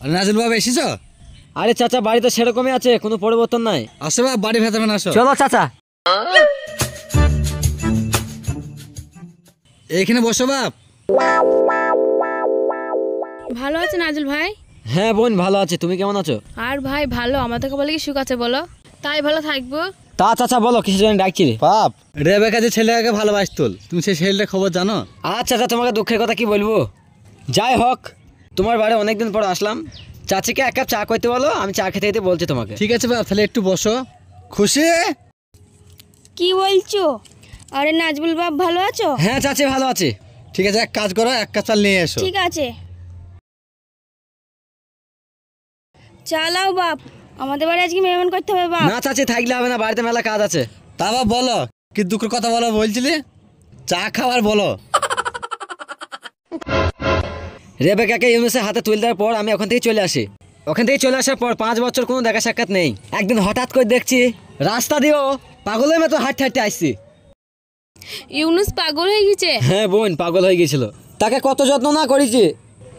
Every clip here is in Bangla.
নাজিল বাবা এসেছো? আরে চাচা বাড়ি তো সেরকমই আছে, কোনো পরিবর্তন নাই। আসো বাপ, বাড়ি ভেতরে আসো। চলো চাচা। এইখানে বসো বাপ। ভালো আছে নাজিল ভাই? হ্যাঁ বোন ভালো আছে, তুমি কেমন আছো? আর ভাই ভালো, আমাদের কপালে কি সুখ আছে বলো, তাই ভালো থাকবো। তা চাচা বলো, কিসের জন্য ডাকছি রে? বাপ, রেবেকা যে ছেলেটাকে ভালোবাসতল, তুমি সেই ছেলেটার খবর জানো? আচ্ছা চাচা, তোমাকে দুঃখের কথা কি বলবো। যাই হোক, তোমার বাড়ি অনেকদিন পর আসলাম। চাচিকে এক কাপ চা করতে বলো, আমি চা খেতে খেতে বলছি তোমাকে। ঠিক আছে বাপ, তাহলে একটু বসো। খুশি? কি বলছো? আরে নাজবুল বাপ ভালো আছো? হ্যাঁ চাচি ভালো আছে। ঠিক আছে, এক কাজ করো, এক কাপ চাল নিয়ে এসো। ঠিক আছে, চালাও বাপ, আমাদের বাড়ি আজকে মেহমান করতে হবে বাপ। না চাচি থাকলে হবে না, বাড়িতে মেলা কাজ আছে। তা বাপ বলো, কি দুঃখের কথা বলো বলছিলি? চা খাবার বলো। রেবেকাকে ইউনুসের হাতে তুলে দেওয়ার পর আমি ওখান থেকে চলে আসি। ওখান থেকে চলে আসার পর 5 বছর কোনো দেখা সাক্ষাৎ নেই। একদিন হঠাৎ করে দেখছি রাস্তা দিয়েও পাগলের মতো হাঁটতে হাঁটতে আসছি। ইউনুস পাগল হয়ে গেছে? হ্যাঁ বোন পাগল হয়ে গেছিল। তাকে কত যত্ন না করেছি,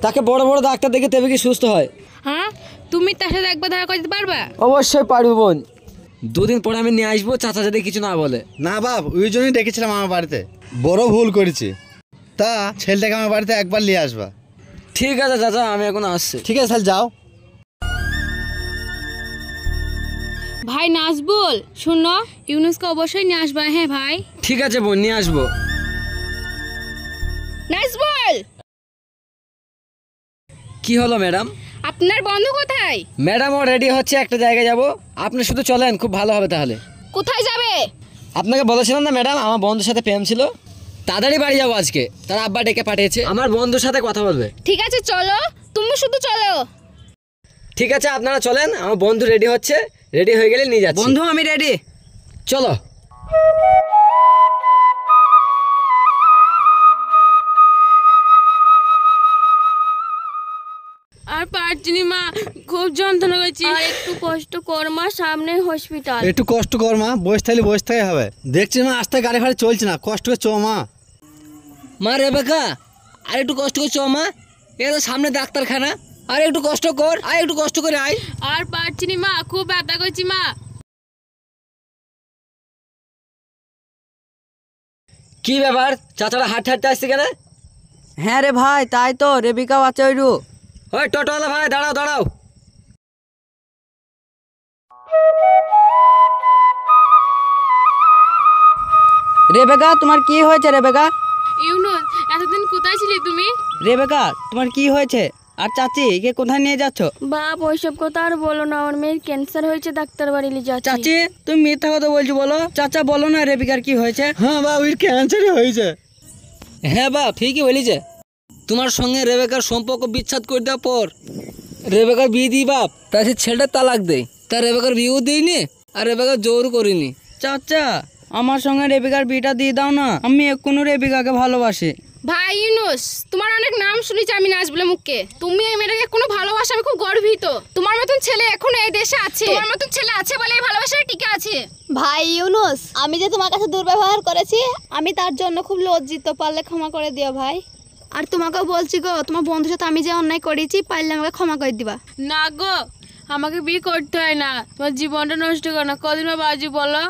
তাকে বড় বড় ডাক্তার দেখে তবে কি সুস্থ হয়। হ্যাঁ, তুমি তার সাথে একবার দেখা করতে পারবা? অবশ্যই পারবো বোন, 2 দিন পরে আমি নিয়ে আসবো, চাচা যদি কিছু না বলে। না বাপ, ওই জন্যই ডেকেছিলাম আমার বাড়িতে। বড় ভুল করেছি। তা ছেলেটাকে আমার বাড়িতে একবার নিয়ে আসবা। ঠিক আছে চাচা, আমি এখন আসছি। ঠিক আছে, তাহলে যাও। ভাই নাজবুল শুনো, ইউনুসকে অবশ্যই নিয়ে আসবা। হ্যাঁ ভাই। ঠিক আছে বোন, নিয়ে আসবো। নাজবুল, কি হলো ম্যাডাম? আপনার বন্ধু কোথায়? ম্যাডাম ও রেডি হচ্ছে, একটা জায়গায় যাব, আপনি শুধু চলেন, খুব ভালো হবে তাহলে। কোথায় যাবে? আপনাকে বলেছিলাম না ম্যাডাম, আমার বন্ধুর সাথে প্রেম ছিল, তাড়াতাড়ি বাড়ি যাবো আজকে। তার আব্বা ডেকে পাঠিয়েছে, আমার বন্ধুর সাথে কথা বলবে। ঠিক আছে চলো, তুমি শুধু চলো। ঠিক আছে আপনারা চলেন, আমার বন্ধু রেডি হচ্ছে, রেডি হয়ে গেলে নিয়ে যাচ্ছি। বন্ধু আমি রেডি। চলো। আর পারছিনি মা, খুব যন্ত্রণা করছি। আর একটু কষ্ট কর মা, সামনে হসপিটাল। একটু কষ্ট কর মা, বসে থাকলে বসে থাকতে হবে। দেখছি মা, আস্তে গাড়ি ফাড়ি চলছে না, কষ্ট করে চো মা। মা রেবেকা, আর একটু কষ্ট করে চ মা, এ তো সামনে ডাক্তারখানা, আর একটু কষ্ট কর, আর একটু কষ্ট করে আয়। আর পারছিনি মা, খুব ব্যথা করছি মা। কি ব্যাপার, চাচারা হাঁটতে হাঁটতে আসছে কেন? হ্যাঁ রে ভাই, তাই তো, রেবিকাও আছে ওই রু। ওই টোটোওয়ালা ভাই, দাঁড়াও দাঁড়াও। রেবেকা তোমার কি হয়েছে? রেবেকা, ইউনুস, এতদিন কোথায় ছিলে তুমি? রেবেকা তোমার কি হয়েছে? আর চাচি কে কোথায় নিয়ে যাচ্ছ? বাপ ওইসব কথা আর বলো না, আমার মেয়ের ক্যান্সার হয়েছে, ডাক্তার বাড়ি নিয়ে যাচ্ছি। চাচি তুমি মিথ্যা কথা বলছো, বলো। চাচা বলো না রেবিকার কি হয়েছে। হ্যাঁ বাপ, ওই ক্যান্সারই হয়েছে। হ্যাঁ বাপ ঠিকই বলেছে, তোমার সঙ্গে রেবেকার সম্পর্ক বিচ্ছেদ করে দেওয়ার পর রেবেকার বিয়ে দিই বাপ, তাই সে ছেলেটা তালাক দেয়। তা রেবেকার বিয়েও দিইনি, আর রেবেকার জোর করিনি। চাচা আমার সঙ্গে রেবিকার বিয়েটা দিয়ে দাও না, আমি এক্ষুনি রেবিকাকে ভালোবাসি। ভাই ইউনুস, তোমার অনেক নাম শুনেছি আমি নাজবুলের মুখে, তুমি এই মেয়েটাকে কোনো ভালোবাসা, আমি খুব গর্বিত। তোমার মতন ছেলে এখনো এই দেশে আছে, তোমার মতন ছেলে আছে বলে এই ভালোবাসাটা টিকে আছে। ভাই ইউনুস, আমি যে তোমার কাছে দুর্ব্যবহার করেছি, আমি তার জন্য খুব লজ্জিত, পারলে ক্ষমা করে দিও ভাই। আর তোমাকেও বলছি গো, তোমার বন্ধুর সাথে আমি যে অন্যায় করেছি, পারলে আমাকে ক্ষমা করে দিবা। না গো, আমাকে বিয়ে করতে হয় না, তোমার জীবনটা নষ্ট করো না, কদিন বা বাজু বলো।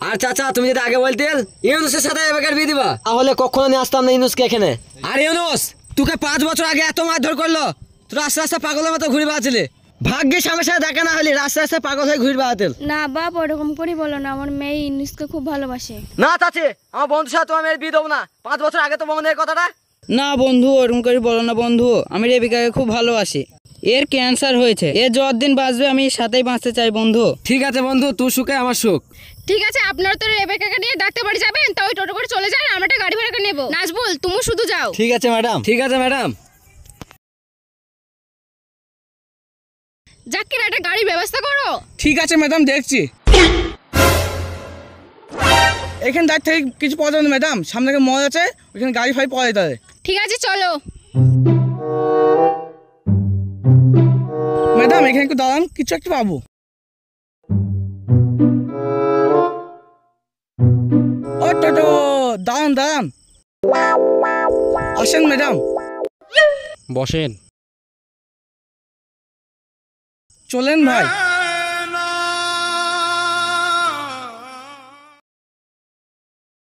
আর চাচা তুমি যদি আগে বলতে ইউনুসের সাথে রেবেকার বিয়ে দিবা, তাহলে কখনো নিয়ে আসতাম না ইউনুসকে এখানে। আর ইউনুস, তোকে 5 বছর আগে এত মারধর করলো, তোর আস্তে আস্তে পাগলের মতো ঘুরে বেড়াচ্ছিলি, ভাগ্যের সামনে সাথে দেখা না হলি, রাস্তা রাস্তায় পাগল হয়ে ঘুরে বেড়াতেন। না বাপ, ওরকম করে বলো না, আমার মেয়ে ইউনুসকে খুব ভালোবাসে। না চাচি, আমার বন্ধুর সাথে তোমার মেয়ের বিয়ে দেবো না, 5 বছর আগে তো মনে হয় কথাটা। না বন্ধু, ওরকম করে বলো না বন্ধু, আমি রেবিকাকে খুব ভালোবাসি। এর ক্যান্সার হয়েছে, এ যতদিন বাঁচবে আমি এর সাথেই বাঁচতে চাই বন্ধু। ঠিক আছে বন্ধু, তুই সুখে আমার সুখ। ঠিক আছে, আপনারা তো রেবেকাকে নিয়ে ডাক্তার বাড়ি যাবেন, তা ওই টোটো করে চলে যান, আমরা একটা গাড়ি ভাড়া করে নেবো। নাজবুল তুমি শুধু যাও। ঠিক আছে ম্যাডাম। ঠিক আছে ম্যাডাম। জাকির একটা গাড়ির ব্যবস্থা করো। ঠিক আছে ম্যাডাম, দেখছি। এখানে দাঁড় থেকে কিছু পাওয়া যাবে না ম্যাডাম, সামনে একটা মল আছে, ওইখানে গাড়ি ফাড়ি পাওয়া যেতে হবে। ঠিক আছে চলো। ম্যাডাম এখানে একটু দাঁড়ান, কিছু একটা পাবো। ও টোটো, দাঁড়ান দাঁড়ান, আসেন ম্যাডাম। বসেন। চলেন ভাই।